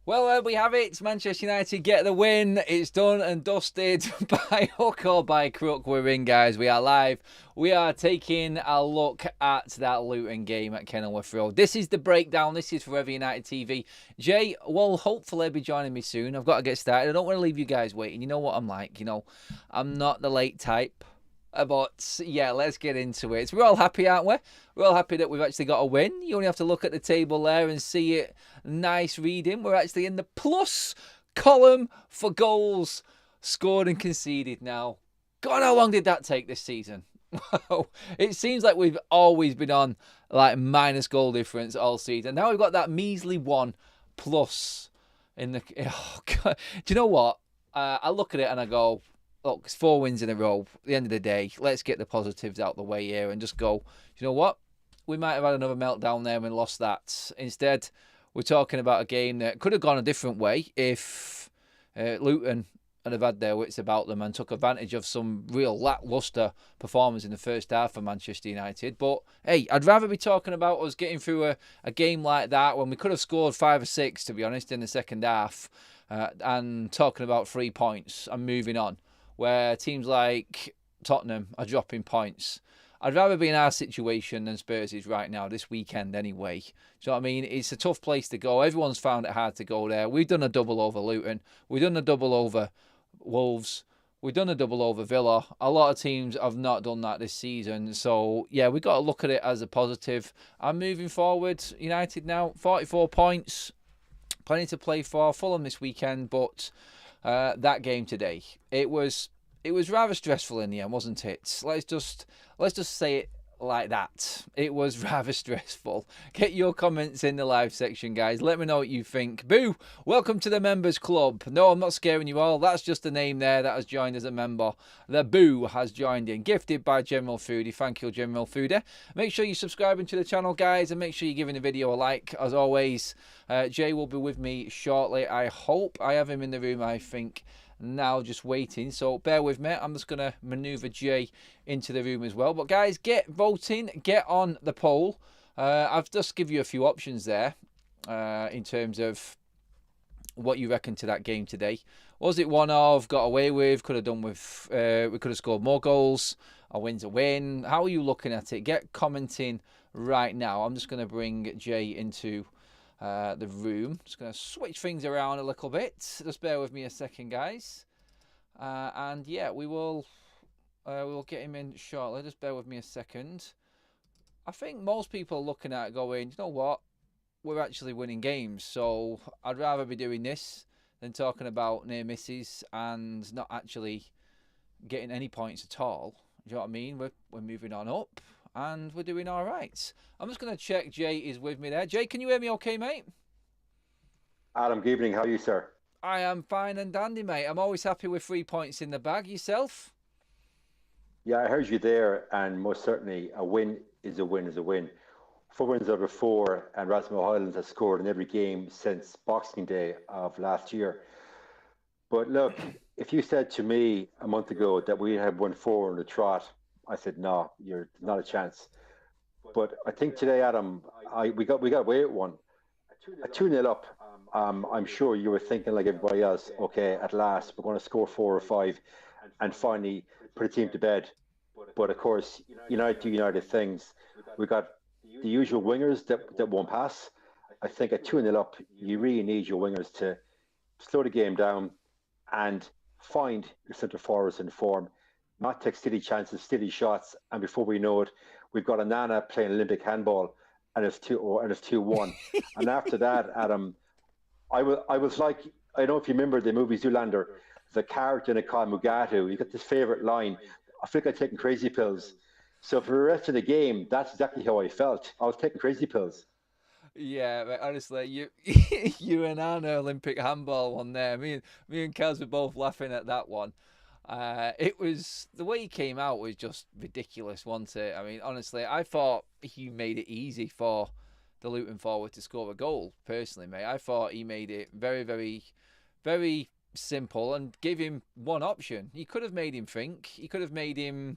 Well, there we have it. Manchester United get the win. It's done and dusted by hook or by crook. We're in, guys. We are live. We are taking a look at that Luton game at Kenilworth Road. This is the breakdown. This is Forever United TV. Jay will hopefully be joining me soon. I've got to get started. I don't want to leave you guys waiting. You know what I'm like. I'm not the late type. But yeah, let's get into it. We're all happy, aren't we? We're all happy that we've actually got a win. You only have to look at the table there and see it. Nice reading. We're actually in the plus column for goals scored and conceded now. God, how long did that take this season? Wow. It seems like we've always been on like minus goal difference all season. Now we've got that measly 1 plus in the... Oh, God. Do you know what? I look at it and I go... Look, it's 4 wins in a row. At the end of the day, let's get the positives out the way here and just go, you know what? We might have had another meltdown there and lost that. Instead, we're talking about a game that could have gone a different way if Luton had have had their wits about them and took advantage of some real lacklustre performance in the first half for Manchester United. But, hey, I'd rather be talking about us getting through a game like that when we could have scored 5 or 6, to be honest, in the second half, and talking about 3 points and moving on, where teams like Tottenham are dropping points. I'd rather be in our situation than Spurs is right now, this weekend anyway. Do you know what I mean? It's a tough place to go. Everyone's found it hard to go there. We've done a double over Luton. We've done a double over Wolves. We've done a double over Villa. A lot of teams have not done that this season. So, yeah, we've got to look at it as a positive. And moving forward, United now, 44 points. Plenty to play for. Fulham this weekend, but... that game today, it was rather stressful in the end, wasn't it? Let's just say it like that. It was rather stressful. Get your comments in the live section, guys. Let me know what you think. Boo! Welcome to the members club. No, I'm not scaring you all. That's just a name there that has joined as a member. The Boo has joined in. Gifted by General Foodie. Thank you, General Foodie. Make sure you're subscribing to the channel, guys, and make sure you're giving the video a like. As always, Jay will be with me shortly. I hope. I have him in the room, I think, now, just waiting, so bear with me. I'm just going to maneuver Jay into the room as well. But guys, get voting, get on the poll. I've just give you a few options there in terms of what you reckon to that game today. Was it one of got away with, could have done with, we could have scored more goals, a win's a win? How are you looking at it? Get commenting right now. I'm just going to bring Jay into the room. Just going to switch things around a little bit. Just bear with me a second, guys. And yeah, we will get him in shortly. Just bear with me a second. I think most people are looking at it going, you know what? We're actually winning games. So I'd rather be doing this than talking about near misses and not actually getting any points at all. Do you know what I mean? We're moving on up. And we're doing all right. I'm just going to check Jay is with me there. Jay, can you hear me okay, mate? Adam, good evening. How are you, sir? I am fine and dandy, mate. I'm always happy with 3 points in the bag. Yourself? Yeah, I heard you there, and most certainly a win is a win is a win. 4 wins out of 4, and HOJLUND has scored in every game since Boxing Day of last year. But look, if you said to me a month ago that we had won 4 in the trot, I said, no, you're not a chance. But I think today, Adam, we got away with one. A 2-0 up. I'm sure you were thinking like everybody else, okay, at last, we're going to score 4 or 5 and finally put a team to bed. But of course, United do United things. We got the usual wingers that won't pass. I think at 2-0 up, you really need your wingers to slow the game down and find your centre forwards in form. Not take steady chances, steady shots, and before we know it, we've got a Nana playing Olympic handball, and it's 2-1. And after that, Adam, I was like, I don't know if you remember the movie Zoolander, the character in it called Mugatu. You got this favorite line, I feel like I'm taking crazy pills. So for the rest of the game, that's exactly how I felt. I was taking crazy pills. Yeah, but honestly, you you and Anna Olympic handball one there. Me and Kaz were both laughing at that one. It was the way he came out was just ridiculous, wasn't it? I mean, honestly, I thought he made it easy for the Luton forward to score a goal. Personally, mate, I thought he made it very, very, very simple and gave him one option. He could have made him think. He could have made him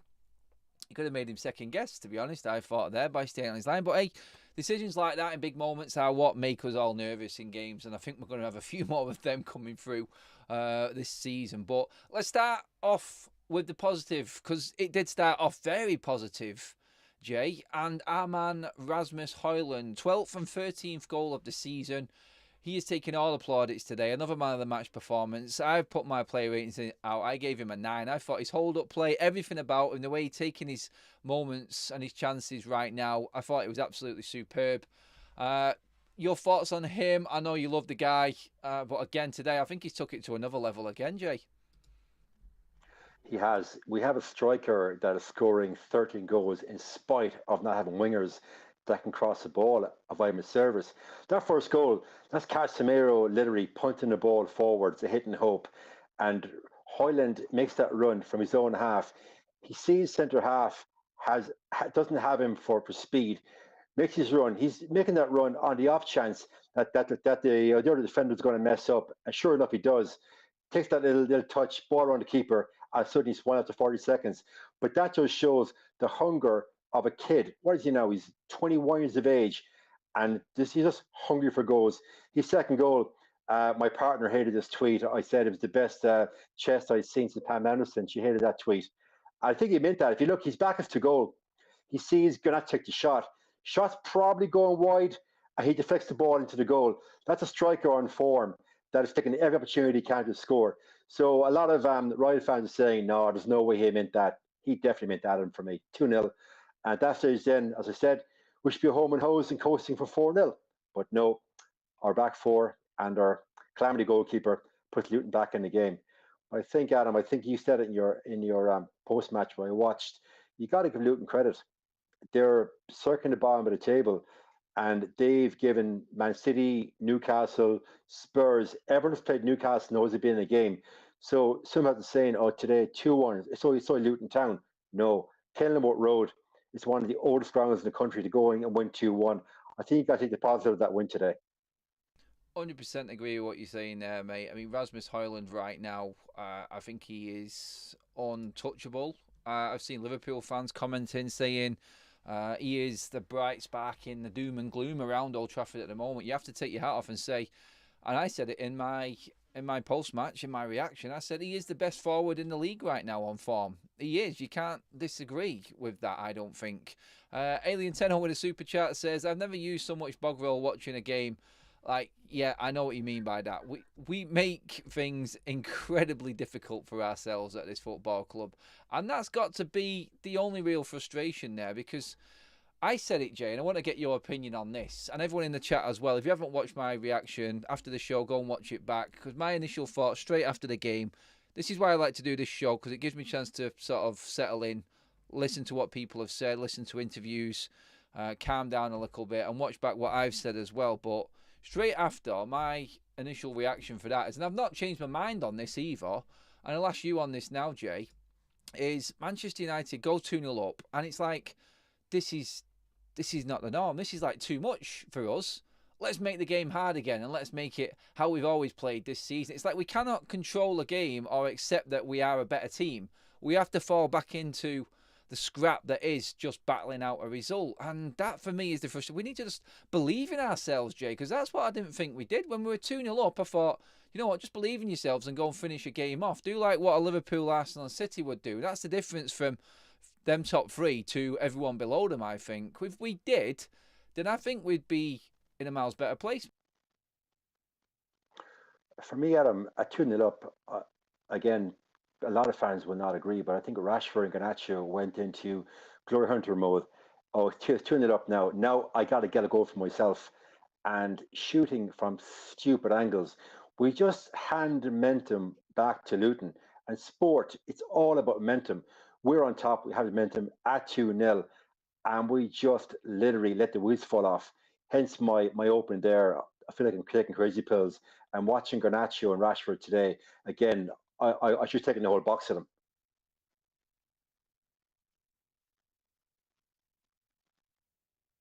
second guess. To be honest, I thought there by staying on his line. But hey, decisions like that in big moments are what make us all nervous in games, and I think we're going to have a few more of them coming through this season. But let's start off with the positive, because it did start off very positive, Jay, and our man Rasmus HOJLUND, 12th and 13th goal of the season. He is taking all the plaudits today. Another man of the match performance. I've put my play ratings out. I gave him a 9. I thought his hold-up play, everything about him, the way he's taking his moments and his chances right now, I thought it was absolutely superb. Your thoughts on him? I know you love the guy, but again today, I think he's took it to another level again, Jay. He has. We have a striker that is scoring 13 goals in spite of not having wingers that can cross the ball via mid-service. That first goal, that's Casemiro literally punting the ball forwards, a hit and hope. And HOJLUND makes that run from his own half. He sees centre half doesn't have him for speed, makes his run. He's making that run on the off chance that the other defender is going to mess up. And sure enough, he does. Takes that little touch, ball around the keeper, and suddenly he's won after 40 seconds. But that just shows the hunger of a kid. What is he now? He's 21 years of age, and he's just hungry for goals. His second goal, my partner hated this tweet. I said it was the best chest I'd seen since Pam Anderson. She hated that tweet. I think he meant that. If you look, he's back to goal. He sees Gannett take the shot. Shot's probably going wide, and he deflects the ball into the goal. That's a striker on form that is taking every opportunity he can to score. So a lot of Royal fans are saying, no, there's no way he meant that. He definitely meant that for me. 2-0. And that stage then, as I said, we should be home and hose and coasting for 4-0. But no, our back four and our calamity goalkeeper puts Luton back in the game. I think, Adam, I think you said it in your post-match where I watched, you got to give Luton credit. They're circling the bottom of the table, and they've given Man City, Newcastle, Spurs, everyone who's played Newcastle knows they've been in the game. So some have been saying, oh, today 2-1, it's only Luton Town. No, Kenilworth Road is one of the oldest grounds in the country to go in and win 2-1. I think you got to take the positive of that win today. 100% agree with what you're saying there, mate. I mean, Rasmus HOJLUND right now, I think he is untouchable. I've seen Liverpool fans commenting, saying he is the bright spark in the doom and gloom around Old Trafford at the moment. You have to take your hat off and say, and I said it in my post-match, in my reaction, I said he is the best forward in the league right now on form. He is. You can't disagree with that, I don't think. Alien Tenor with a super chat says, I've never used so much bog roll watching a game. Like, yeah, I know what you mean by that. We make things incredibly difficult for ourselves at this football club. And that's got to be the only real frustration there, because I said it, Jay, and I want to get your opinion on this, and everyone in the chat as well. If you haven't watched my reaction after the show, go and watch it back, because my initial thought straight after the game, this is why I like to do this show, because it gives me a chance to sort of settle in, listen to what people have said, listen to interviews, calm down a little bit, and watch back what I've said as well. But straight after, my initial reaction for that is, and I've not changed my mind on this either, and I'll ask you on this now, Jay, is Manchester United go 2-0 up, and it's like, this is not the norm. This is like too much for us. Let's make the game hard again, and let's make it how we've always played this season. It's like we cannot control a game or accept that we are a better team. We have to fall back into the scrap that is just battling out a result. And that, for me, is the frustration. We need to just believe in ourselves, Jay, because that's what I didn't think we did. When we were 2-0 up, I thought, you know what, just believe in yourselves and go and finish a game off. Do like what a Liverpool, Arsenal and City would do. That's the difference from them top three to everyone below them, I think. If we did, then I think we'd be in a miles better place. For me, Adam, at 2-0 up, again, a lot of fans will not agree, but I think Rashford and Garnacho went into glory hunter mode. Oh, 2-0 up now. Now I got to get a goal for myself. And shooting from stupid angles. We just hand momentum back to Luton. And sport, it's all about momentum. We're on top. We have momentum at 2-0. And we just literally let the wheels fall off. Hence my open there. I feel like I'm taking crazy pills. And watching Garnacho and Rashford today, again, I should have taken the whole box of them.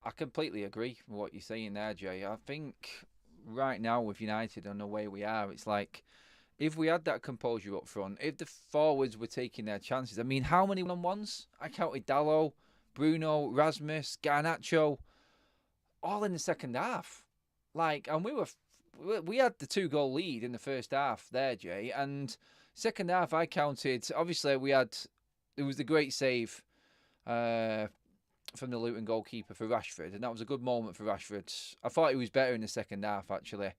I completely agree with what you're saying there, Jay. I think right now with United and the way we are, it's like, if we had that composure up front, if the forwards were taking their chances, I mean, how many one-on-ones? I counted Dalot, Bruno, Rasmus, Garnacho. all in the second half. Like, and we had the 2-goal lead in the first half there, Jay. And second half, I counted. Obviously, it was the great save from the Luton goalkeeper for Rashford, and that was a good moment for Rashford. I thought he was better in the second half, actually,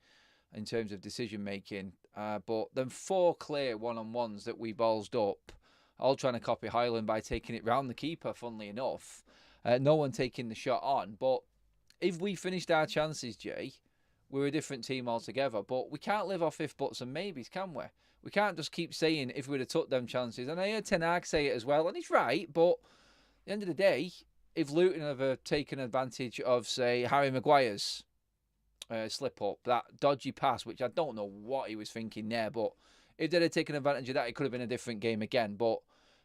in terms of decision making. But then 4 clear one-on-ones that we ballsed up, all trying to copy HOJLUND by taking it round the keeper, funnily enough. No one taking the shot on. But if we finished our chances, Jay, we're a different team altogether. But we can't live off if, buts and maybes, can we? We can't just keep saying if we'd have took them chances. And I heard Ten Hag say it as well, and he's right. But at the end of the day, if Luton have taken advantage of, say, Harry Maguire's slip up, that dodgy pass, which I don't know what he was thinking there, but if they'd have taken advantage of that, it could have been a different game again. But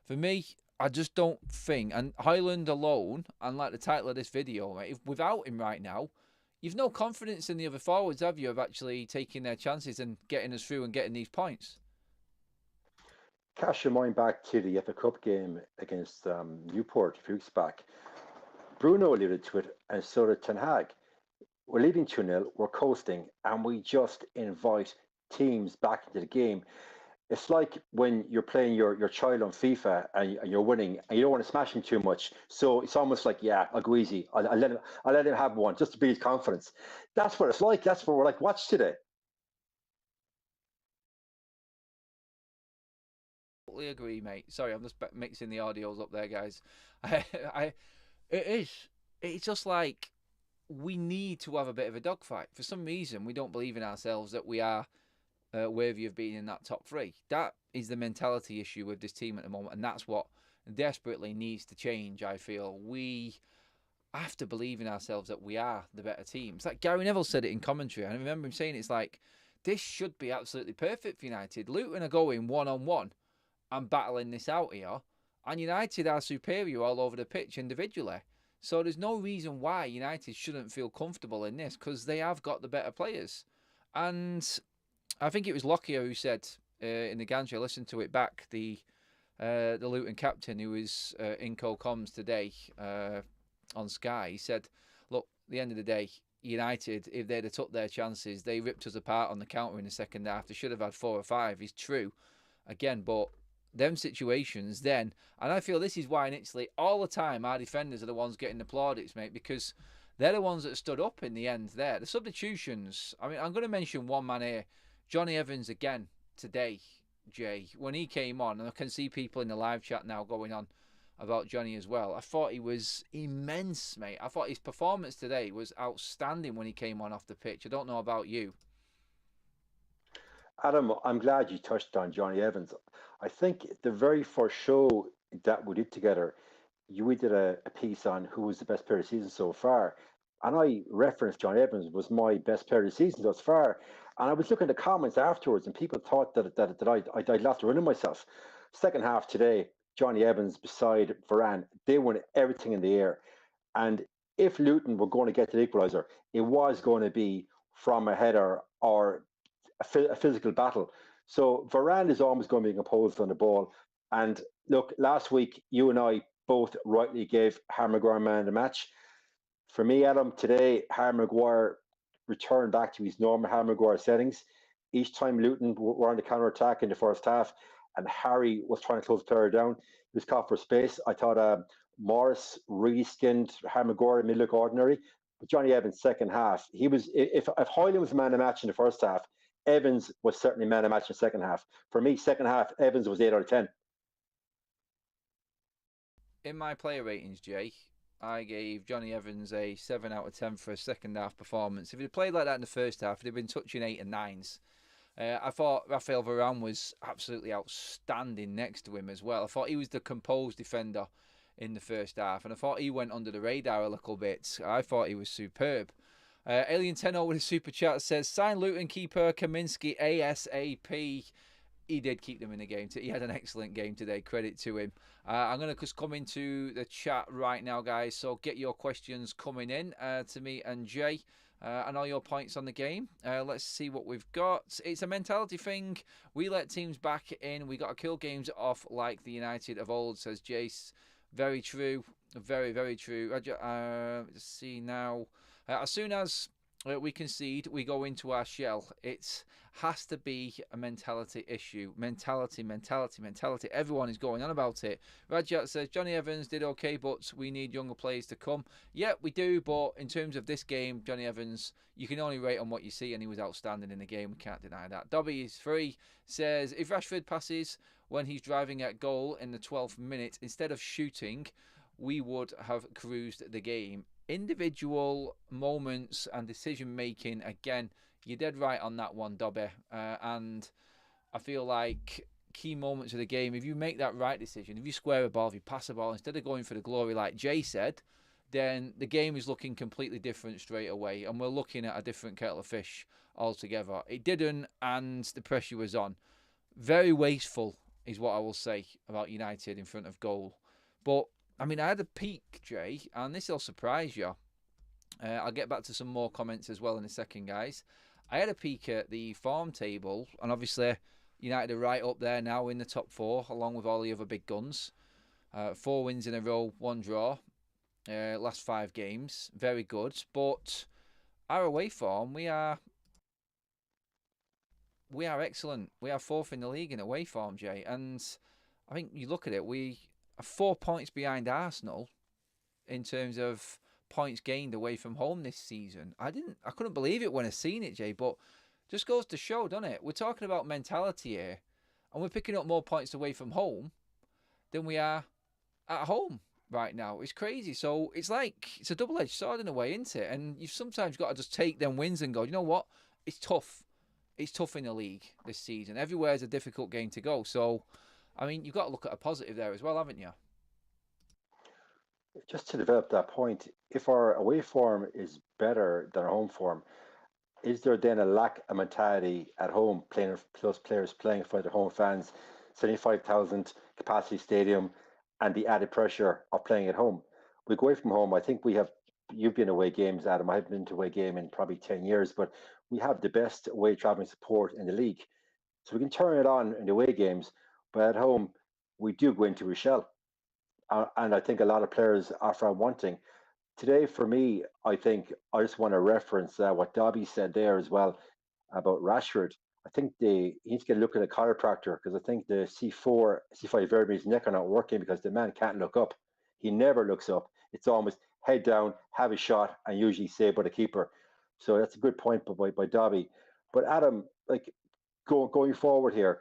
for me, I just don't think, and HOJLUND alone, and like the title of this video, mate, without him right now, you've no confidence in the other forwards, have you, of actually taking their chances and getting us through and getting these points? Cast your mind back to the FA Cup game against Newport a few weeks back. Bruno alluded to it, and so did Ten Hag. We're leading 2-0, we're coasting, and we just invite teams back into the game. It's like when you're playing your child on FIFA and you're winning, and you don't want to smash him too much. So it's almost like, yeah, I'll go easy. I'll let him have one just to build his confidence. That's what it's like. That's what we're like. Watch today. Totally agree, mate. Sorry, I'm just mixing the audios up there, guys. It's just like we need to have a bit of a dogfight. For some reason, we don't believe in ourselves that we are worthy of being in that top 3. That is the mentality issue with this team at the moment, and that's what desperately needs to change, I feel. We have to believe in ourselves that we are the better team. It's like Gary Neville said it in commentary. I remember him saying it's like, this should be absolutely perfect for United. Luton are going one-on-one and battling this out here, and United are superior all over the pitch individually. So there's no reason why United shouldn't feel comfortable in this, because they have got the better players. And I think it was Lockyer who said in the gantry, I listened to it back, the Luton captain who was in co-coms today on Sky, he said, look, at the end of the day, United, if they'd have took their chances, they ripped us apart on the counter in the second half. They should have had 4 or 5. It's true, again, but them situations then, and I feel this is why in Italy all the time our defenders are the ones getting the plaudits, mate, because they're the ones that stood up in the end there. The substitutions, I mean, I'm going to mention one man here, Johnny Evans again today, Jay, when he came on, and I can see people in the live chat now going on about Johnny as well. I thought he was immense, mate. I thought his performance today was outstanding when he came on off the pitch. I don't know about you. Adam, I'm glad you touched on Johnny Evans. I think the very first show that we did together, we did a piece on who was the best player of the season so far. And I referenced Johnny Evans was my best player of the season thus far. And I was looking at the comments afterwards, and people thought that I'd lost the run of myself. Second half today, Johnny Evans beside Varane, they won everything in the air. And if Luton were going to get to the equaliser, it was going to be from a header or a physical battle. So Varane is almost going to be composed on the ball. And look, last week, you and I both rightly gave Harry Maguire man of the match. For me, Adam, today, Harry Maguire returned back to his normal Harry Maguire settings. Each time Luton were on the counter-attack in the first half, and Harry was trying to close the player down, he was caught for space. I thought Morris really skinned Harry Maguire, made look ordinary. But Johnny Evans, second half, he was, if HOJLUND was the man of the match in the first half, Evans was certainly man of the match in the second half. For me, second half, Evans was 8 out of 10. In my player ratings, Jay, I gave Johnny Evans a 7 out of 10 for a second half performance. If he'd played like that in the first half, he'd have been touching 8 and 9s. I thought Raphael Varane was absolutely outstanding next to him as well. I thought he was the composed defender in the first half, and I thought he went under the radar a little bit. I thought he was superb. Alien Tenno with a super chat says, sign Luton keeper Kaminsky ASAP. He did keep them in the game. He had an excellent game today. Credit to him. I'm going to just come into the chat right now, guys. So get your questions coming in to me and Jay and all your points on the game. Let's see what we've got. It's a mentality thing. We let teams back in. We got to kill games off like the United of old, says Jace. Very true. Very, very true. Let's see now. As soon as we concede, we go into our shell. It has to be a mentality issue. Mentality. Everyone is going on about it. Rajat says, Johnny Evans did okay, but we need younger players to come. Yeah, we do, but in terms of this game, Johnny Evans, you can only rate on what you see, and he was outstanding in the game. We can't deny that. Dobby is free, says, if Rashford passes when he's driving at goal in the 12th minute, instead of shooting, we would have cruised the game. Individual moments and decision making, again, you're dead right on that one, Dobby. And I feel like key moments of the game, if you make that right decision, if you square a ball, if you pass a ball, instead of going for the glory like Jay said, then the game is looking completely different straight away, and we're looking at a different kettle of fish altogether. It didn't, and the pressure was on. Very wasteful is what I will say about United in front of goal. But I mean, I had a peek, Jay, and this will surprise you. I'll get back to some more comments as well in a second, guys. I had a peek at the form table, and obviously United are right up there now in the top 4, along with all the other big guns. 4 wins in a row, 1 draw. Last 5 games, very good. But our away form, we are excellent. We are 4th in the league in away form, Jay. And I think you look at it, we are 4 points behind Arsenal in terms of points gained away from home this season. I couldn't believe it when I seen it, Jay, but just goes to show, doesn't it? We're talking about mentality here, and we're picking up more points away from home than we are at home right now. It's crazy. So it's a double-edged sword in a way, isn't it? And you've sometimes got to just take them wins and go, you know what? It's tough. It's tough in the league this season. Everywhere's a difficult game to go. So, I mean, you've got to look at a positive there as well, haven't you? Just to develop that point, if our away form is better than our home form, is there then a lack of mentality at home, plus players playing for their home fans, 75,000 capacity stadium, and the added pressure of playing at home? We go away from home. I think you've been away games, Adam. I haven't been to away game in probably 10 years, but we have the best away traveling support in the league. So we can turn it on in the away games, but at home, we do go into a shell. And I think a lot of players are from wanting. Today, for me, I think I just want to reference what Dobby said there as well about Rashford. I think he needs to get a look at a chiropractor, because I think the C5 vertebrae in his neck are not working, because the man can't look up. He never looks up. It's almost head down, have a shot, and usually saved by the keeper. So that's a good point by Dobby. But Adam, like going forward here,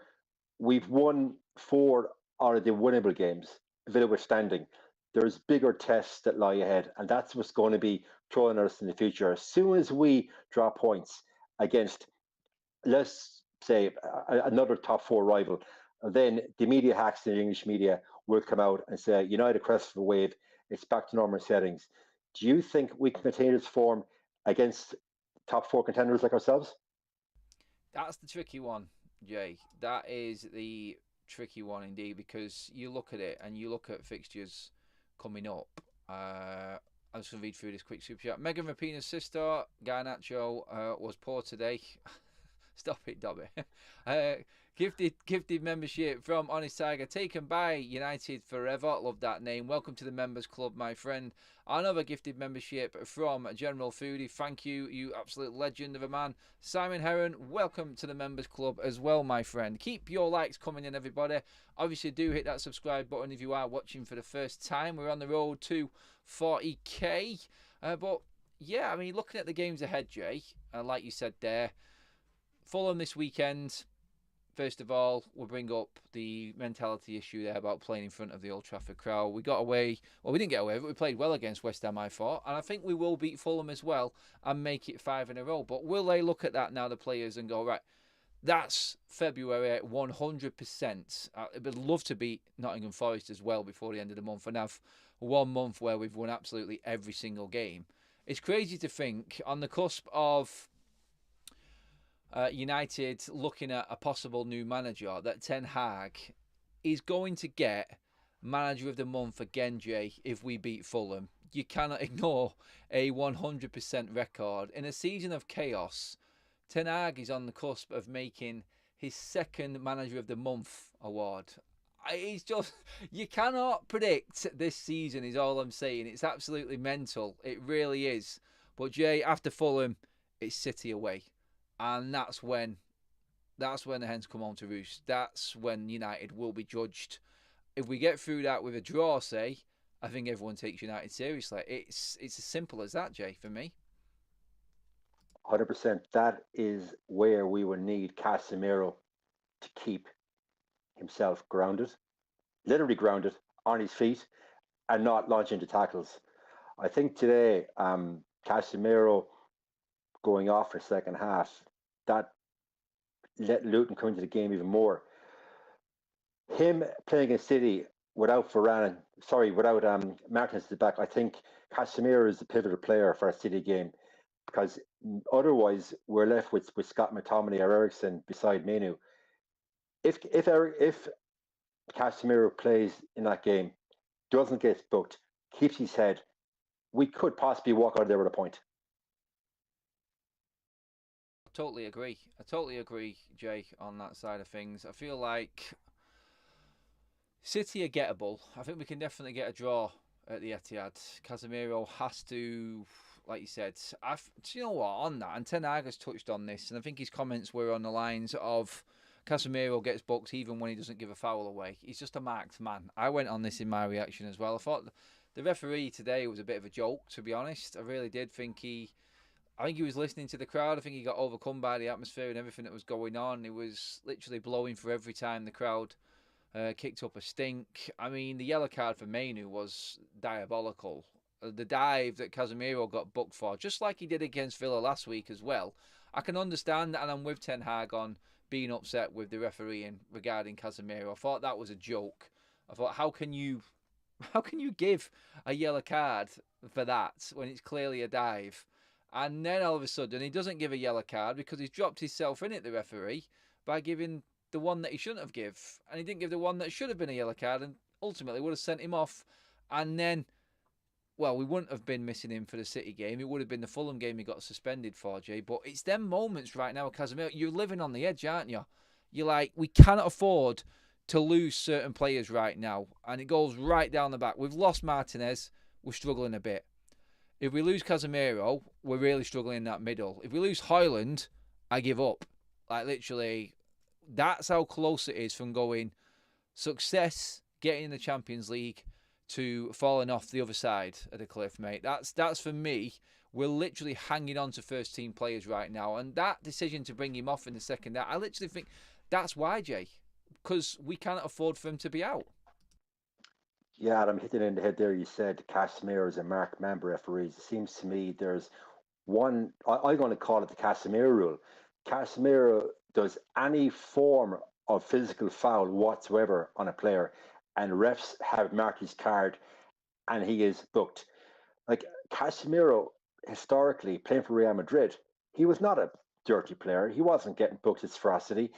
we've won 4 out of the winnable games, Villa withstanding. There's bigger tests that lie ahead, and that's what's going to be throwing us in the future. As soon as we draw points against, let's say, another top 4 rival, then the media hacks in the English media will come out and say, United crest of a wave, it's back to normal settings. Do you think we can continue this form against top 4 contenders like ourselves? That's the tricky one, Jay. That is the tricky one indeed, because you look at it and you look at fixtures coming up. I'm just going to read through this quick super chat. Megan Rapinoe's sister, Garnacho, was poor today. Stop it, Dobby. Gifted membership from Honest Tiger, taken by United Forever. Love that name. Welcome to the members club, my friend. Another gifted membership from General Foodie. Thank you, you absolute legend of a man. Simon Heron, welcome to the members club as well, my friend. Keep your likes coming in, everybody. Obviously, do hit that subscribe button if you are watching for the first time. We're on the road to 40k. But yeah, I mean, looking at the games ahead, Jay, like you said there, Fulham this weekend. First of all, we'll bring up the mentality issue there about playing in front of the Old Trafford crowd. We got away, well, we didn't get away, but we played well against West Ham, I thought. And I think we will beat Fulham as well and make it 5 in a row. But will they look at that now, the players, and go, right, that's February 100%. I'd love to beat Nottingham Forest as well before the end of the month and have 1 month where we've won absolutely every single game. It's crazy to think on the cusp of United looking at a possible new manager, that Ten Hag is going to get manager of the month again, Jay, if we beat Fulham. You cannot ignore a 100% record. In a season of chaos, Ten Hag is on the cusp of making his 2nd manager of the month award. It's just, you cannot predict this season is all I'm saying. It's absolutely mental. It really is. But Jay, after Fulham, it's City away, and that's when the hens come home to roost. That's when United will be judged. If we get through that with a draw, say, I think everyone takes United seriously. It's as simple as that, Jay, for me. 100%. That is where we will need Casemiro to keep himself grounded, literally grounded on his feet, and not launch into tackles. I think today, Casemiro going off for second half, that let Luton come into the game even more. Him playing against City without without Martinez at the back, I think Casemiro is the pivotal player for a City game, because otherwise we're left with Scott McTominay or Ericsson beside Menu. If Casemiro plays in that game, doesn't get booked, keeps his head, we could possibly walk out of there with a point. Totally agree. I totally agree, Jay, on that side of things. I feel like City are gettable. I think we can definitely get a draw at the Etihad. Casemiro has to, like you said, do you know what, on that, and Ten Hag has touched on this, and I think his comments were on the lines of Casemiro gets booked even when he doesn't give a foul away. He's just a marked man. I went on this in my reaction as well. I thought the referee today was a bit of a joke, to be honest. I really did think I think he was listening to the crowd. I think he got overcome by the atmosphere and everything that was going on. He was literally blowing for every time the crowd kicked up a stink. I mean, the yellow card for Mainu was diabolical. The dive that Casemiro got booked for, just like he did against Villa last week as well. I can understand that, and I'm with Ten Hag on being upset with the refereeing regarding Casemiro. I thought that was a joke. I thought, how can you give a yellow card for that when it's clearly a dive? And then all of a sudden he doesn't give a yellow card because he's dropped himself in it, the referee, by giving the one that he shouldn't have give. And he didn't give the one that should have been a yellow card and ultimately would have sent him off. And then, well, we wouldn't have been missing him for the City game. It would have been the Fulham game he got suspended for, Jay. But it's them moments right now with Casemiro. You're living on the edge, aren't you? You're like, we cannot afford to lose certain players right now. And it goes right down the back. We've lost Martinez. We're struggling a bit. If we lose Casemiro, we're really struggling in that middle. If we lose HOJLUND, I give up. Like, literally, that's how close it is from going success, getting in the Champions League, to falling off the other side of the cliff, mate. That's for me. We're literally hanging on to first-team players right now. And that decision to bring him off in the second half, I literally think that's why, Jay. Because we can't afford for him to be out. Yeah, I'm hitting in the head there. You said Casemiro is a marked man by referees. It seems to me there's one, I'm going to call it the Casemiro rule. Casemiro does any form of physical foul whatsoever on a player, and refs have marked his card and he is booked. Like Casemiro, historically playing for Real Madrid, he was not a dirty player. He wasn't getting booked as ferocity.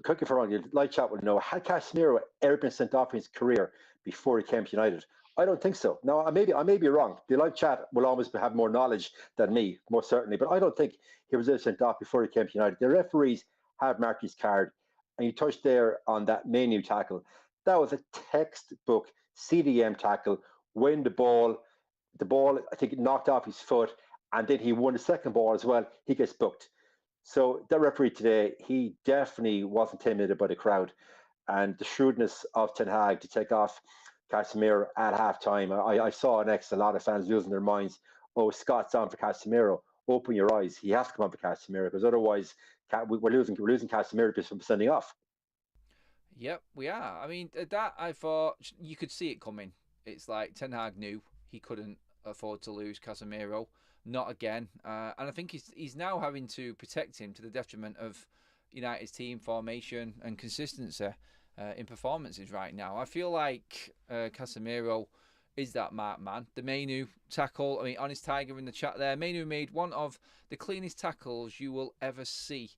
Correct me if I'm wrong, you live chat will know, had Casemiro ever been sent off in his career before he came to United? I don't think so. No, I may be wrong. The live chat will always have more knowledge than me, most certainly. But I don't think he was ever sent off before he came to United. The referees have marked his card. And you touched there on that Menu tackle. That was a textbook CDM tackle. When the ball, I think, it knocked off his foot, and then he won the second ball as well. He gets booked. So that referee today, he definitely wasn't intimidated by the crowd. And the shrewdness of Ten Hag to take off Casemiro at halftime. I saw a lot of fans losing their minds. Oh, Scott's on for Casemiro. Open your eyes. He has to come on for Casemiro, because otherwise we're losing Casemiro just from sending off. Yep, we are. I mean, that I thought you could see it coming. It's like Ten Hag knew he couldn't afford to lose Casemiro. Not again. And I think he's now having to protect him to the detriment of United's team formation and consistency in performances right now. I feel like Casemiro is that marked man. The Mainu tackle, I mean, Honest Tiger in the chat there, Mainu made one of the cleanest tackles you will ever see.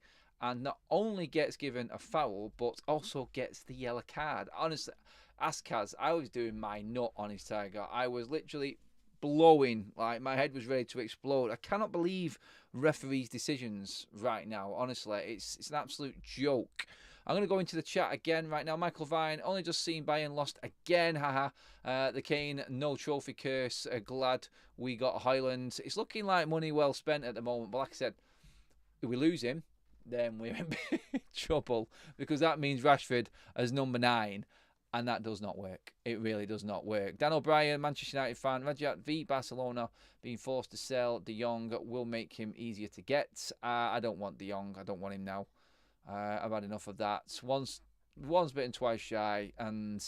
And not only gets given a foul, but also gets the yellow card. Honestly, ask Kaz, I was doing my nut on his Tiger. I was literally blowing, like my head was ready to explode. I cannot believe referees' decisions right now. Honestly, it's an absolute joke. I'm going to go into the chat again right now. Michael Vine, only just seen Bayern lost again, haha. The Kane, no trophy curse. Glad we got HOJLUND. It's looking like money well spent at the moment, but like I said, if we lose him, then we're in big trouble, because that means Rashford as number 9, and that does not work. It really does not work. Dan O'Brien, Manchester United fan, Rajat v Barcelona being forced to sell De Jong will make him easier to get. I don't want De Jong. I don't want him now. I've had enough of that. Once bitten, twice shy, and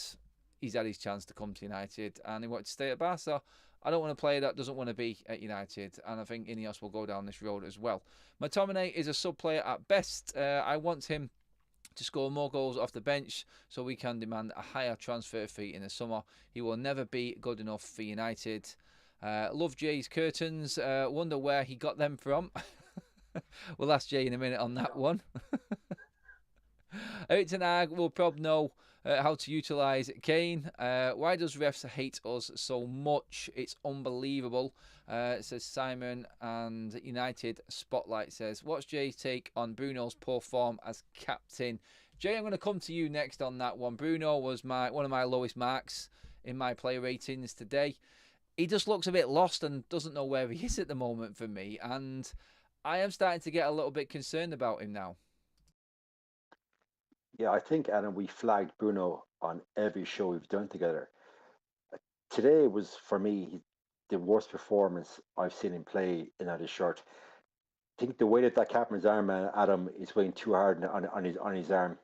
he's had his chance to come to United, and he wanted to stay at Barca. I don't want a player that doesn't want to be at United, and I think Ineos will go down this road as well. McTominay is a sub-player at best. I want him to score more goals off the bench so we can demand a higher transfer fee in the summer. He will never be good enough for United. Love Jay's curtains. Wonder where he got them from. We'll ask Jay in a minute on that one. Eric Ten Hag will probably know how to utilise Kane. Why does refs hate us so much? It's unbelievable, says Simon. And United Spotlight says, what's Jay's take on Bruno's poor form as captain? Jay, I'm going to come to you next on that one. Bruno was one of my lowest marks in my player ratings today. He just looks a bit lost and doesn't know where he is at the moment for me. And I am starting to get a little bit concerned about him now. Yeah, I think, Adam, we flagged Bruno on every show we've done together. Today was, for me, the worst performance I've seen him play in that his shirt. I think the way that cap on his arm, Adam, is weighing too hard on his arm.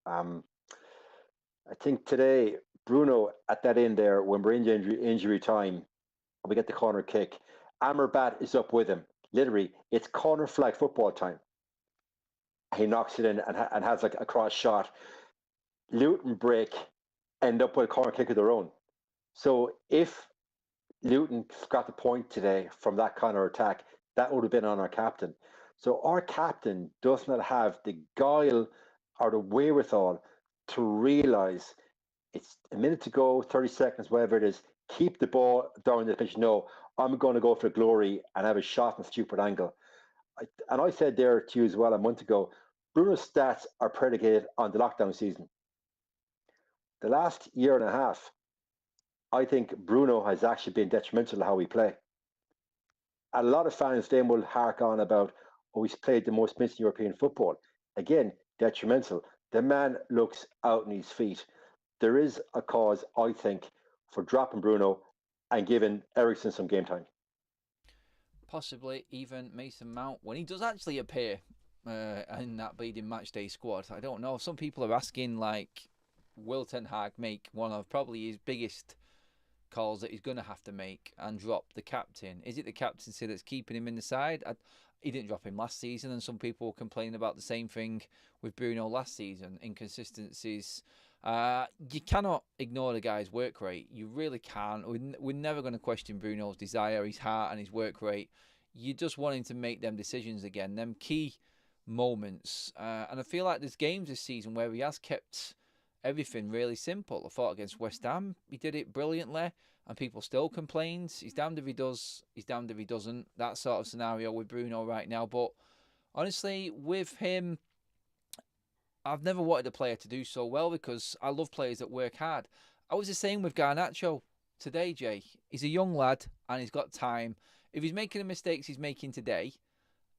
I think today, Bruno, at that end there, when we're in injury time, and we get the corner kick, Amrabat is up with him. Literally, it's corner flag football time. He knocks it in and has like a cross shot. Luton break, end up with a corner kick of their own. So if Luton got the point today from that counter attack, that would have been on our captain. So our captain does not have the guile or the wherewithal to realise it's a minute to go, 30 seconds, whatever it is, keep the ball down the pitch. No, I'm going to go for glory and have a shot in a stupid angle. And I said there to you as well a month ago, Bruno's stats are predicated on the lockdown season. The last year and a half, I think Bruno has actually been detrimental to how we play. A lot of fans then will hark on about, oh, he's played the most minutes in European football. Again, detrimental. The man looks out on his feet. There is a cause, I think, for dropping Bruno and giving Eriksen some game time. Possibly even Mason Mount when he does actually appear in that bleeding matchday squad. I don't know. Some people are asking, like, will Ten Hag make one of probably his biggest calls that he's going to have to make and drop the captain? Is it the captaincy that's keeping him in the side? He didn't drop him last season, and some people were complaining about the same thing with Bruno last season. Inconsistencies. You cannot ignore the guy's work rate. You really can't. We're never going to question Bruno's desire, his heart, and his work rate. You just want him to make them decisions again, them key moments. And I feel like there's games this season where he has kept everything really simple. I thought against West Ham, he did it brilliantly, and people still complained. He's damned if he does, he's damned if he doesn't. That sort of scenario with Bruno right now. But honestly, with him, I've never wanted a player to do so well because I love players that work hard. I was the same with Garnacho today, Jay. He's a young lad and he's got time. If he's making the mistakes he's making today,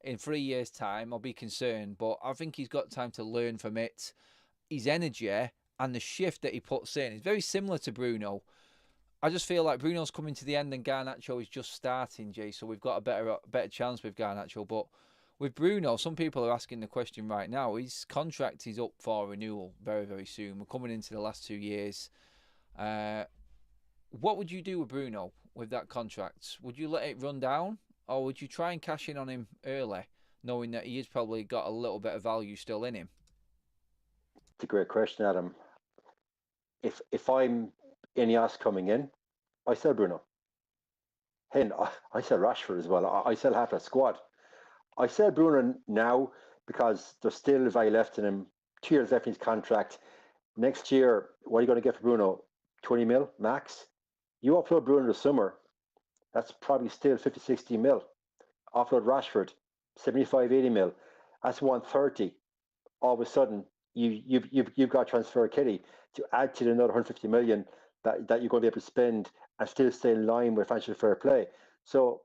in 3 years' time, I'll be concerned. But I think he's got time to learn from it. His energy and the shift that he puts in is very similar to Bruno. I just feel like Bruno's coming to the end and Garnacho is just starting, Jay. So we've got a better chance with Garnacho. But with Bruno, some people are asking the question right now. His contract is up for renewal very, very soon. We're coming into the last 2 years. What would you do with Bruno with that contract? Would you let it run down? Or would you try and cash in on him early, knowing that he has probably got a little bit of value still in him? It's a great question, Adam. If I'm Ineos coming in, I sell Bruno. Hey, I sell Rashford as well. I sell half that squad. I sell Bruno now because there's still value left in him. 2 years left in his contract. Next year, what are you going to get for Bruno? 20 mil max? You offload Bruno in the summer, that's probably still 50, 60 mil. Offload Rashford, 75, 80 mil. That's 130. All of a sudden, you've got transfer kitty to add to the another 150 million that you're going to be able to spend and still stay in line with financial fair play. So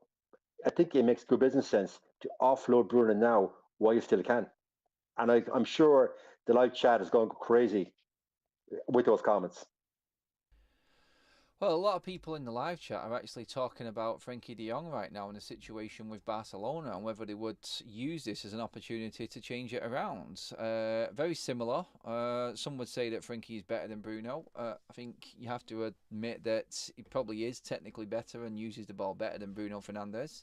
I think it makes good business sense to offload Bruno now while you still can. And I'm sure the live chat is going crazy with those comments. Well, a lot of people in the live chat are actually talking about Frenkie de Jong right now in a situation with Barcelona and whether they would use this as an opportunity to change it around. Very similar. Some would say that Frenkie is better than Bruno. I think you have to admit that he probably is technically better and uses the ball better than Bruno Fernandes.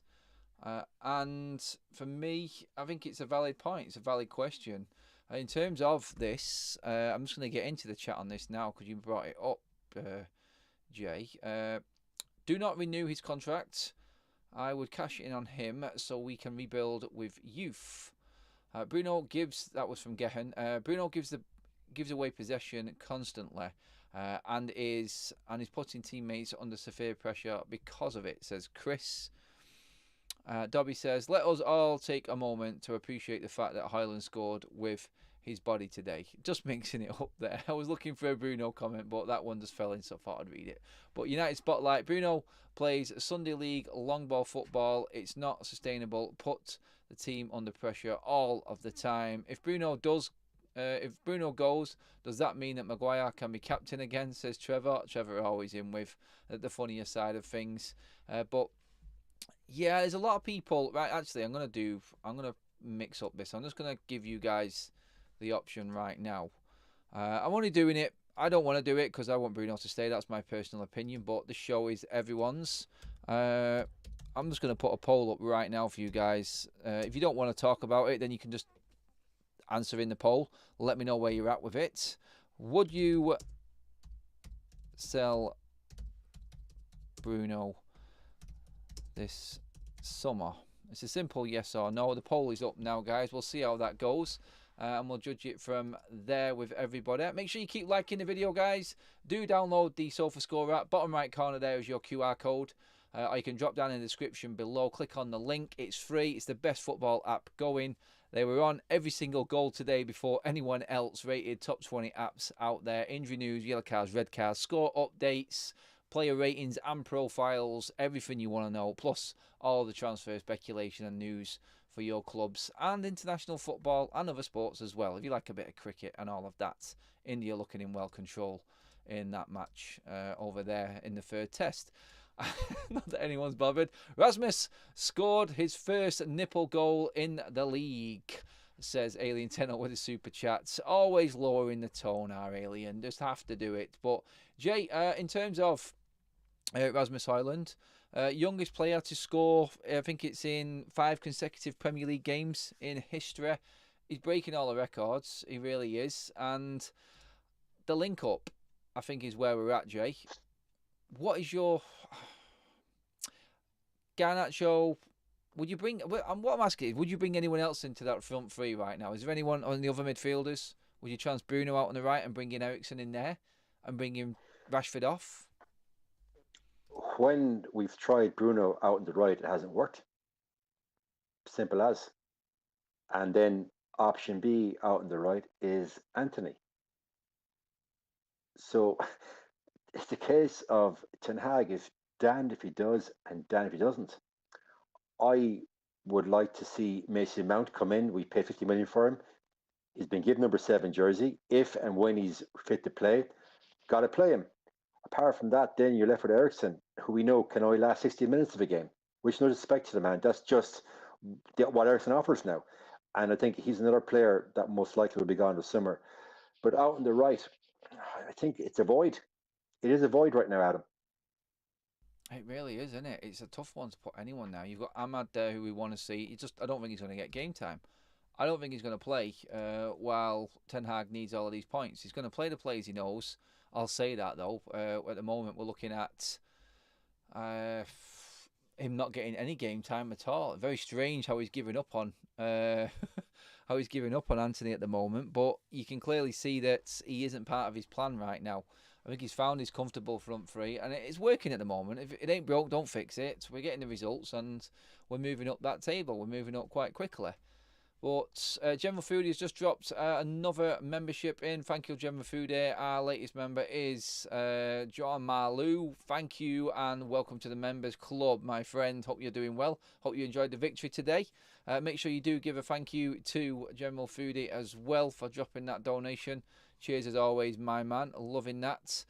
And for me, I think it's a valid point. It's a valid question. In terms of this, I'm just going to get into the chat on this now because you brought it up, Jay. Do not renew his contract. I would cash in on him so we can rebuild with youth. Bruno gives, that was from Gehan. Bruno gives away possession constantly, and is putting teammates under severe pressure because of it, says Chris. Dobby says, let us all take a moment to appreciate the fact that HOJLUND scored with his body today. Just mixing it up there. I was looking for a Bruno comment, but that one just fell in, so I thought I'd read it. But United Spotlight, Bruno plays Sunday League long ball football. It's not sustainable. Put the team under pressure all of the time. If Bruno goes, does that mean that Maguire can be captain again, says Trevor. Trevor always in with the funnier side of things. But yeah, there's a lot of people. Right, actually, I'm gonna mix up this. I'm just gonna give you guys the option right now. I'm only doing it. I don't want to do it because I want Bruno to stay. That's my personal opinion. But the show is everyone's. I'm just gonna put a poll up right now for you guys. If you don't want to talk about it, then you can just answer in the poll. Let me know where you're at with it. Would you sell Bruno this summer? It's a simple yes or no. The poll is up now, guys. We'll see how that goes, and we'll judge it from there with everybody. Make sure you keep liking the video, guys. Do download the SofaScore app. Bottom right corner there is your QR code, or you can drop down in the description below. Click on the link. It's free. It's the best football app going. They were on every single goal today before anyone else. Rated top 20 apps out there. Injury news, yellow cards, red cards, score updates, player ratings and profiles, everything you want to know, plus all the transfer speculation and news for your clubs and international football and other sports as well. If you like a bit of cricket and all of that, India looking in well control in that match over there in the third test. Not that anyone's bothered. Rasmus scored his first nipple goal in the league, says Alien Tenor with a super chat. Always lowering the tone, our Alien. Just have to do it. But Jay, in terms of Rasmus HOJLUND, youngest player to score, I think it's in 5 consecutive Premier League games in history. He's breaking all the records. He really is. And the link up, I think, is where we're at, Jay. What is your Garnacho? Would you bring? What I'm asking is, would you bring anyone else into that front three right now? Is there anyone on the other midfielders? Would you chance Bruno out on the right and bring in Eriksen in there, and bring in Rashford off? When we've tried Bruno out on the right, it hasn't worked. Simple as. And then option B out on the right is Anthony. So it's the case of Ten Hag is damned if he does and damned if he doesn't. I would like to see Mason Mount come in. We paid 50 million for him. He's been given number 7 jersey. If and when he's fit to play, got to play him. Apart from that, then you're left with Eriksen, who we know can only last 60 minutes of a game, which no respect to the man. That's just what Eriksen offers now. And I think he's another player that most likely will be gone this summer. But out on the right, I think it's a void. It is a void right now, Adam. It really is, isn't it? It's a tough one to put anyone now. You've got Ahmad there, who we want to see. I don't think he's going to get game time. I don't think he's going to play while Ten Hag needs all of these points. He's going to play the plays he knows. I'll say that, though. At the moment, we're looking at him not getting any game time at all. Very strange how he's giving up on Anthony at the moment. But you can clearly see that he isn't part of his plan right now. I think he's found his comfortable front three, and it's working at the moment. If it ain't broke, don't fix it. We're getting the results, and we're moving up that table. We're moving up quite quickly. But General Foodie has just dropped another membership in. Thank you, General Foodie. Our latest member is John Marlou. Thank you and welcome to the Members Club, my friend. Hope you're doing well. Hope you enjoyed the victory today. Make sure you do give a thank you to General Foodie as well for dropping that donation. Cheers as always, my man. Loving that.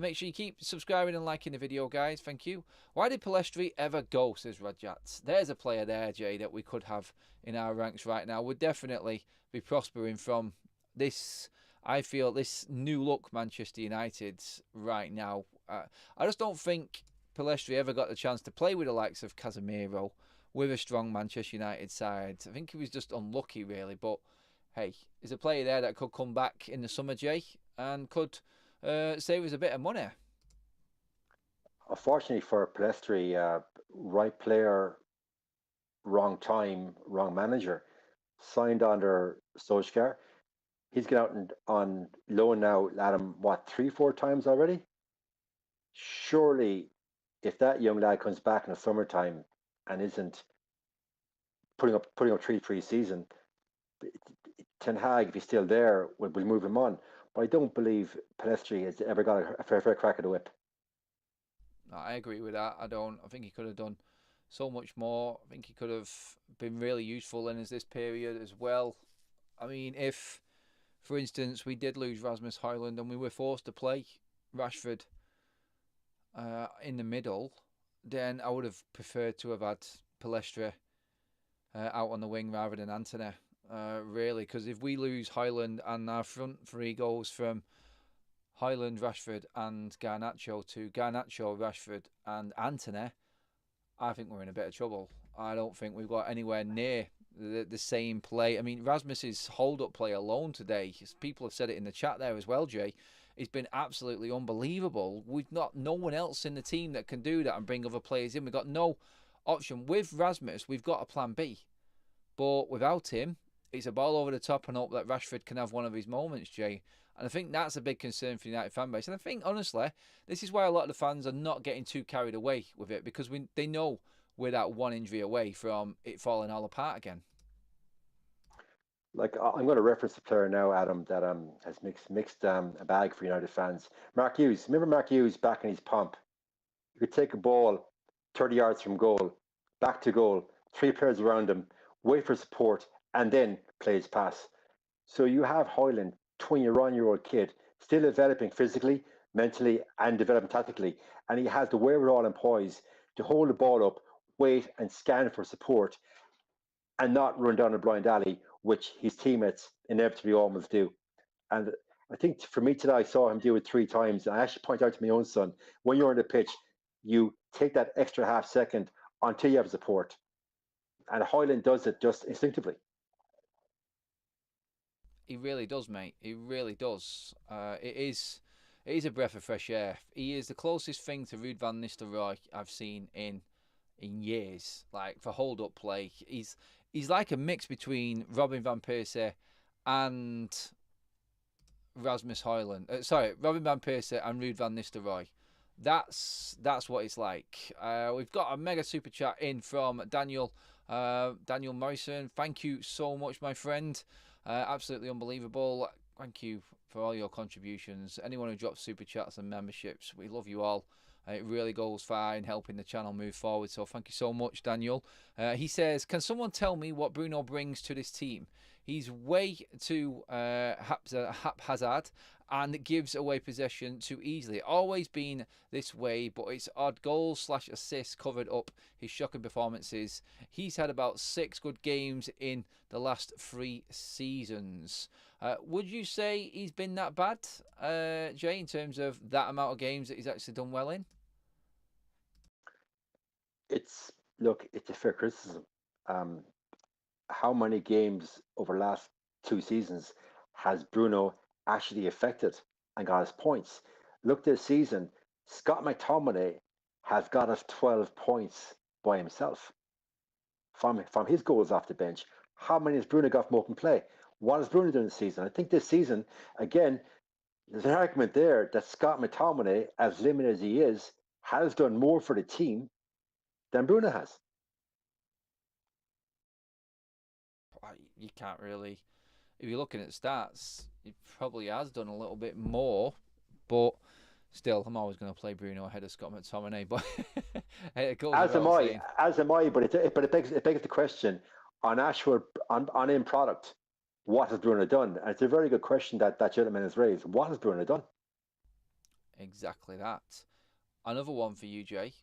Make sure you keep subscribing and liking the video, guys. Thank you. Why did Palestri ever go, says Rajat. There's a player there, Jay, that we could have in our ranks right now. Would definitely be prospering from this, I feel, this new look Manchester United right now. I just don't think Palestri ever got the chance to play with the likes of Casemiro with a strong Manchester United side. I think he was just unlucky, really, but hey, there's a player there that could come back in the summer, Jay, and could save us a bit of money. Unfortunately for Palestri, right player, wrong time, wrong manager. Signed under Solskjaer. He's got out on loan now, Adam, what, 3-4 times already? Surely, if that young lad comes back in the summertime and isn't putting up 3 pre-season, Ten Hag, if he's still there, will move him on. But I don't believe Palestri has ever got a fair crack at the whip. No, I agree with that. I think he could have done so much more. I think he could have been really useful in this period as well. I mean, if, for instance, we did lose Rasmus Højlund and we were forced to play Rashford in the middle, then I would have preferred to have had Palestri out on the wing rather than Antony. Really, because if we lose Højlund and our front three goes from Højlund, Rashford and Garnacho to Garnacho, Rashford and Antony, I think we're in a bit of trouble. I don't think we've got anywhere near the same play. I mean, Rasmus's hold-up play alone today, people have said it in the chat there as well, Jay, it's been absolutely unbelievable. We've got no one else in the team that can do that and bring other players in. We've got no option. With Rasmus, we've got a plan B. But without him, it's a ball over the top and hope that Rashford can have one of his moments, Jay. And I think that's a big concern for the United fan base. And I think, honestly, this is why a lot of the fans are not getting too carried away with it, because they know we're that one injury away from it falling all apart again. Like, I'm going to reference a player now, Adam, that has mixed a bag for United fans. Mark Hughes. Remember Mark Hughes back in his pomp? You could take a ball 30 yards from goal, back to goal, 3 players around him, wait for support, and then play his pass. So you have Højlund, 21-year-old kid, still developing physically, mentally, and developing tactically. And he has the wherewithal and poise to hold the ball up, wait and scan for support, and not run down a blind alley, which his teammates inevitably almost do. And I think for me today, I saw him do it 3 times. And I actually point out to my own son, when you're on the pitch, you take that extra half second until you have support. And Højlund does it just instinctively. He really does, mate. He really does. It is a breath of fresh air. He is the closest thing to Ruud van Nistelrooy I've seen in years. Like, for hold-up play, he's like a mix between Robin van Persie and Rasmus Højlund. Robin van Persie and Ruud van Nistelrooy. That's what it's like. We've got a mega super chat in from Daniel Morrison. Thank you so much, my friend. Absolutely unbelievable. Thank you for all your contributions. Anyone who drops super chats and memberships, we love you all. It really goes far in helping the channel move forward. So thank you so much, Daniel. He says, can someone tell me what Bruno brings to this team? He's way too haphazard and gives away possession too easily. Always been this way, but it's odd goals/assists covered up his shocking performances. He's had about 6 good games in the last 3 seasons. Would you say he's been that bad, Jay, in terms of that amount of games that he's actually done well in? It's a fair criticism. How many games over the last 2 seasons has Bruno actually affected and got us points? Look this season, Scott McTominay has got us 12 points by himself from his goals off the bench. How many has Bruno got from open play? What has Bruno done this season? I think this season, again, there's an argument there that Scott McTominay, as limited as he is, has done more for the team than Bruno has. you can't really. If you're looking at stats, he probably has done a little bit more, but still, I'm always going to play Bruno ahead of Scott McTominay. But it goes As am without I. saying. As am I. But it begs the question on actual on end product. What has Bruno done? And it's a very good question that gentleman has raised. What has Bruno done? Exactly that. Another one for you, Jay.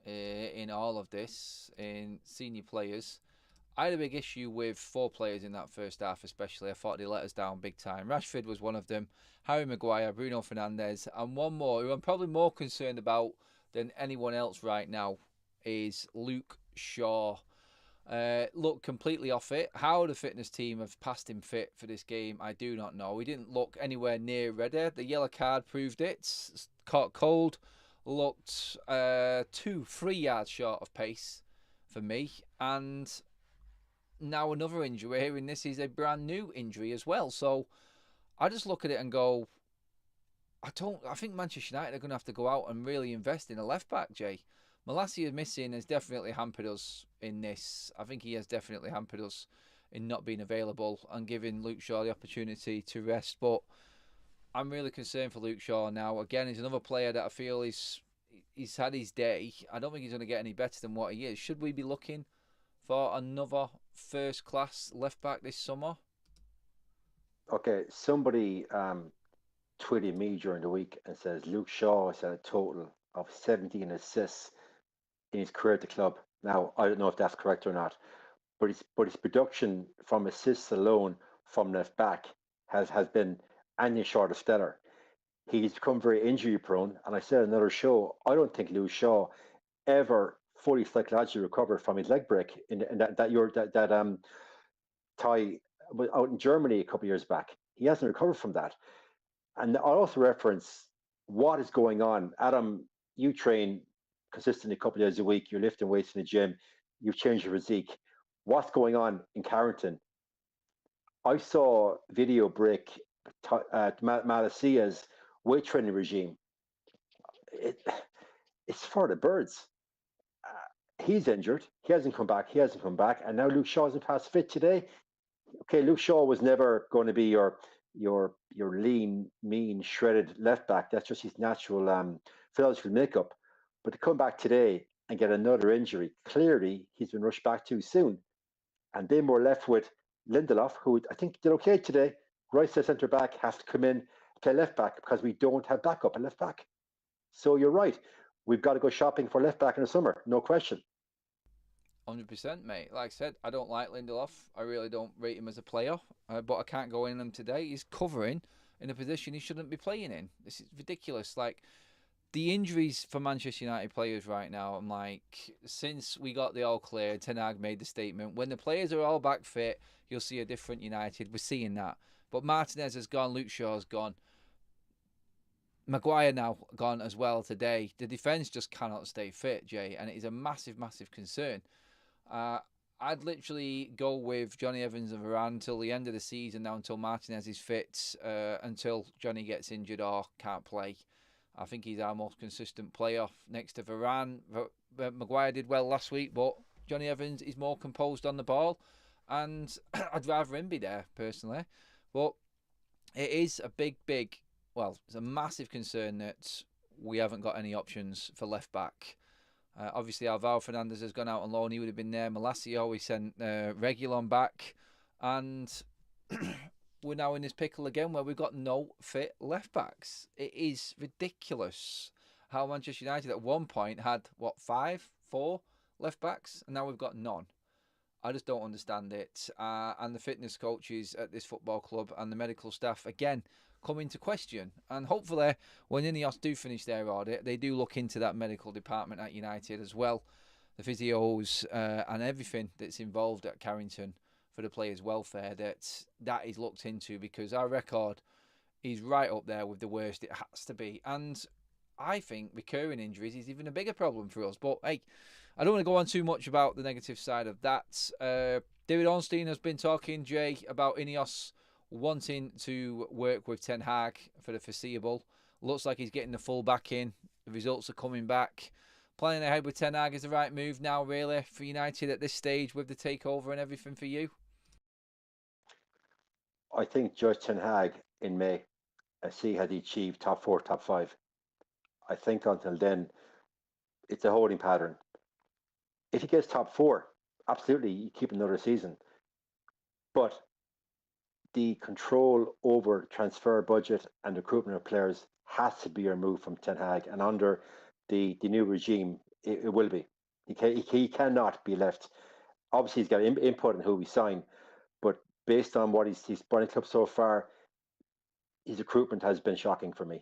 In all of this, in senior players, I had a big issue with 4 players in that first half, especially. I thought they let us down big time. Rashford was one of them, Harry Maguire, Bruno Fernandes, and one more who I'm probably more concerned about than anyone else right now is Luke Shaw. Looked completely off it. How the fitness team have passed him fit for this game, I do not know. He didn't look anywhere near ready. The yellow card proved it. Caught cold. Looked 2-3 yards short of pace for me. And now another injury here, and this is a brand new injury as well. So I just look at it and go, I think Manchester United are going to have to go out and really invest in a left back, Jay. Malacia missing has definitely hampered us in this. I think he has definitely hampered us in not being available and giving Luke Shaw the opportunity to rest. But I'm really concerned for Luke Shaw now. Again, he's another player that I feel he's had his day. I don't think he's going to get any better than what he is. Should we be looking for another first-class left-back this summer? Okay, somebody tweeted me during the week and says Luke Shaw has had a total of 17 assists in his career at the club. Now, I don't know if that's correct or not, but his production from assists alone from left back has been anything short of stellar. He's become very injury prone, and I said in another show, I don't think Luke Shaw ever fully psychologically recovered from his leg break in that tie out in Germany a couple of years back. He hasn't recovered from that. And I'll also reference what is going on. Adam, you train consistently a couple of days a week. You're lifting weights in the gym. You've changed your physique. What's going on in Carrington? I saw video break Malacia's weight training regime. It's for the birds. He's injured. He hasn't come back. And now Luke Shaw isn't past fit today. Okay, Luke Shaw was never going to be your lean, mean, shredded left back. That's just his natural physiological makeup. But to come back today and get another injury, clearly he's been rushed back too soon. And then we're left with Lindelof, who I think did okay today. Right centre back has to come in, play left back because we don't have backup at left back. So you're right. We've got to go shopping for left back in the summer, no question. 100%, mate. Like I said, I don't like Lindelof. I really don't rate him as a player, but I can't go in him today. He's covering in a position he shouldn't be playing in. This is ridiculous. Like, the injuries for Manchester United players right now, I'm like, since we got the all clear, Ten Hag made the statement, when the players are all back fit, you'll see a different United. We're seeing that. But Martinez has gone, Luke Shaw's gone. Maguire now gone as well today. The defence just cannot stay fit, Jay, and it is a massive, massive concern. I'd literally go with Johnny Evans and Varane until the end of the season now, until Martinez is fit, until Johnny gets injured or can't play. I think he's our most consistent player next to Varane. Maguire did well last week, but Johnny Evans is more composed on the ball, and I'd rather him be there, personally. But it is a it's a massive concern that we haven't got any options for left back. Obviously, Alvaro Fernandez has gone out on loan. He would have been there. Malacia, we sent Reguilon back. And we're now in this pickle again where we've got no fit left backs. It is ridiculous how Manchester United at one point had, 4 left backs? And now we've got none. I just don't understand it. And the fitness coaches at this football club and the medical staff, again, come into question. And hopefully, when Ineos do finish their audit, they do look into that medical department at United as well. The physios and everything that's involved at Carrington for the players' welfare, that is looked into, because our record is right up there with the worst. It has to be. And I think recurring injuries is even a bigger problem for us. But hey, I don't want to go on too much about the negative side of that. David Ornstein has been talking, Jay, about Ineos wanting to work with Ten Hag for the foreseeable. Looks like he's getting the full back in. The results are coming back. Planning ahead with Ten Hag is the right move now, really, for United at this stage with the takeover and everything for you? I think Judge Ten Hag in May, see had he achieved top four, top five. I think until then, it's a holding pattern. If he gets top four, absolutely, you keep another season. But the control over transfer budget and recruitment of players has to be removed from Ten Hag. And under the new regime, it will be. He cannot be left. Obviously, he's got input in who we sign, but based on what he's brought in club so far, his recruitment has been shocking for me.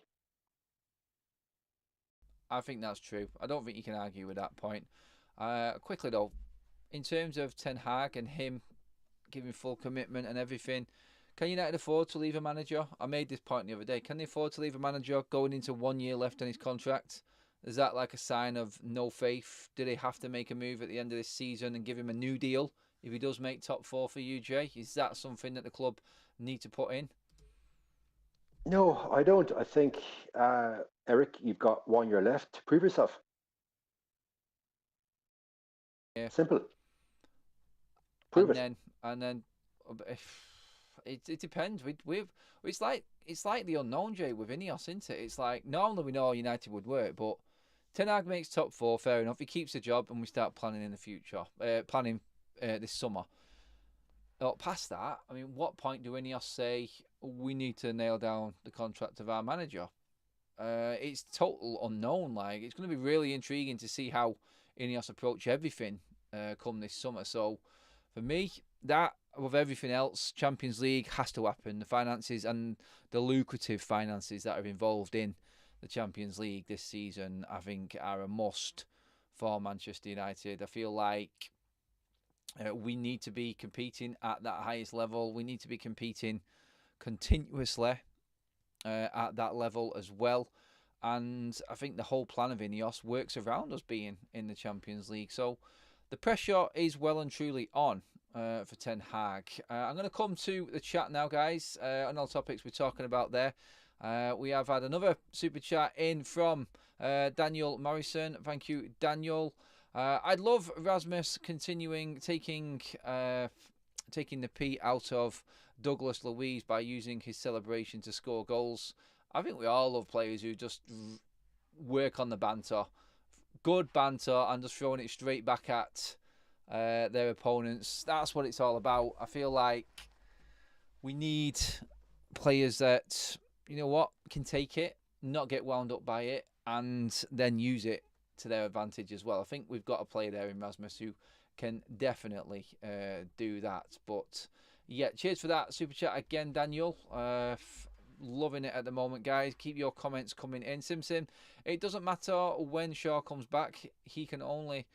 I think that's true. I don't think you can argue with that point. Quickly though, in terms of Ten Hag and him giving full commitment and everything, can United afford to leave a manager? I made this point the other day. Can they afford to leave a manager going into 1 year left on his contract? Is that like a sign of no faith? Do they have to make a move at the end of this season and give him a new deal if he does make top four for UJ? Is that something that the club need to put in? No, I don't. I think, Eric, you've got 1 year left to prove yourself. Yeah. Simple. Prove and it. then and then if it depends. It's like the unknown, Jay, with Ineos, isn't it? It's like normally we know United would work, but Ten Hag makes top four, fair enough. He keeps the job, and we start planning in the future, planning this summer. Past that, I mean, what point do Ineos say we need to nail down the contract of our manager? It's total unknown. Like, it's going to be really intriguing to see how Ineos approach everything come this summer. So for me, that with everything else, Champions League has to happen. The finances and the lucrative finances that are involved in the Champions League this season, I think, are a must for Manchester United. I feel like we need to be competing at that highest level. We need to be competing continuously at that level as well. And I think the whole plan of Ineos works around us being in the Champions League. So the pressure is well and truly on for Ten Hag. I'm going to come to the chat now, guys, on all topics we're talking about there. We have had another super chat in from Daniel Morrison. Thank you, Daniel. I'd love Rasmus continuing taking the P out of Douglas Luiz by using his celebration to score goals. I think we all love players who just work on the banter. Good banter and just throwing it straight back at their opponents. That's what it's all about. I feel like we need players that, you know what, can take it, not get wound up by it, and then use it to their advantage as well. I think we've got a player there in Rasmus who can definitely do that. But yeah, cheers for that super chat again, Daniel. Loving it at the moment, guys. Keep your comments coming in. Simpson, it doesn't matter when Shaw comes back. He can only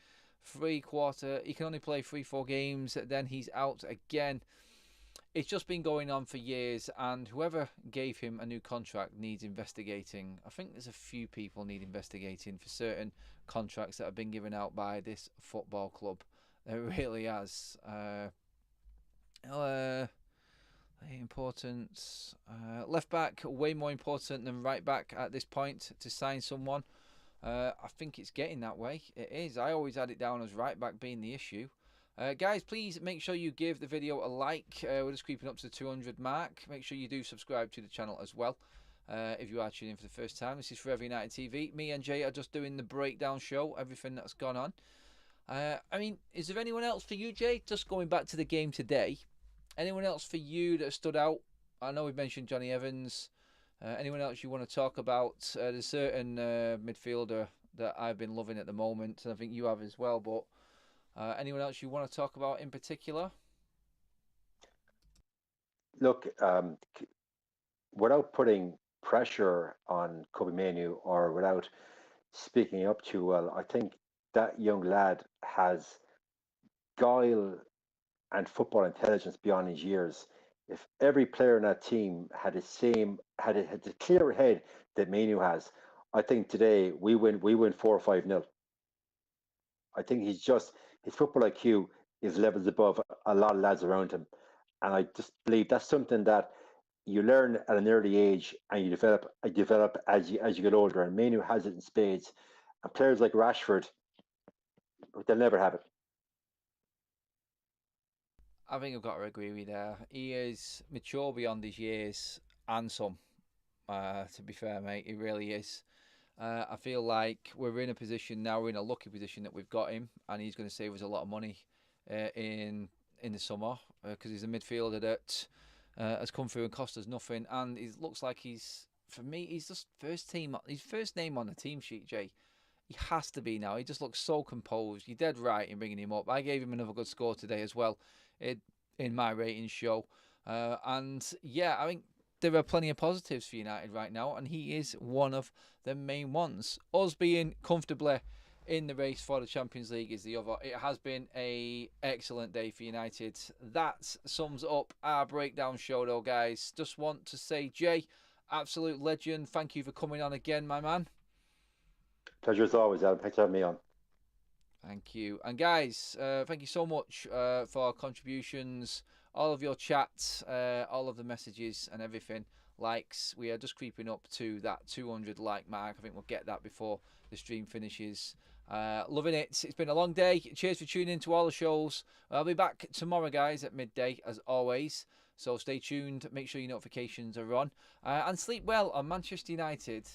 play 3-4 games, then he's out again. It's just been going on for years, and whoever gave him a new contract needs investigating. I think there's a few people need investigating for certain contracts that have been given out by this football club. There really has. Important. Left back, way more important than right back at this point to sign someone. I think it's getting that way. It is. I always had it down as right back being the issue. Guys, please make sure you give the video a like. We're just creeping up to the 200 mark. Make sure you do subscribe to the channel as well. If you are tuning in for the first time, this is Forever United TV. Me and Jay are just doing the breakdown show, everything that's gone on. I mean, is there anyone else for you, Jay? Just going back to the game today. Anyone else for you that stood out? I know we've mentioned Johnny Evans. Anyone else you want to talk about? There's a certain midfielder that I've been loving at the moment, and I think you have as well. But anyone else you want to talk about in particular? Look, without putting pressure on Kobe Manu or without speaking up too well, I think that young lad has guile and football intelligence beyond his years. If every player in that team had the clear head that Manu has, I think today we win 4 or 5-0. I think his football IQ is levels above a lot of lads around him, and I just believe that's something that you learn at an early age and you develop as you get older. And Manu has it in spades, and players like Rashford, they'll never have it. I think I've got to agree with you there. He is mature beyond his years and some. To be fair, mate, he really is. I feel like we're in a position now. We're in a lucky position that we've got him, and he's going to save us a lot of money in the summer because he's a midfielder that has come through and cost us nothing. And he looks like for me, he's just his first name on the team sheet, Jay. He has to be now. He just looks so composed. You're dead right in bringing him up. I gave him another good score today as well in my ratings show. And yeah, I think there are plenty of positives for United right now, and he is one of the main ones. Us being comfortably in the race for the Champions League is the other. It has been an excellent day for United. That sums up our breakdown show, though, guys. Just want to say, Jay, absolute legend. Thank you for coming on again, my man. Pleasure as always, Adam. Thanks for having me on. Thank you. And guys, thank you so much for contributions, all of your chats, all of the messages and everything. Likes. We are just creeping up to that 200 like mark. I think we'll get that before the stream finishes. Loving it. It's been a long day. Cheers for tuning in to all the shows. I'll be back tomorrow, guys, at midday, as always. So stay tuned. Make sure your notifications are on. And sleep well on Manchester United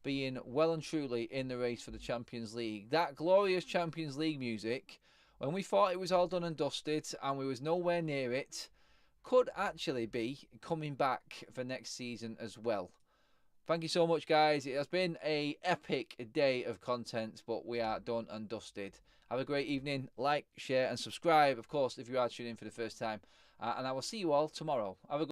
being well and truly in the race for the Champions League. That glorious Champions League music, when we thought it was all done and dusted and we was nowhere near it, could actually be coming back for next season as well. Thank you so much, guys. It has been an epic day of content, but we are done and dusted. Have a great evening. Like, share and subscribe, of course, if you are tuning in for the first time. And I will see you all tomorrow. Have a good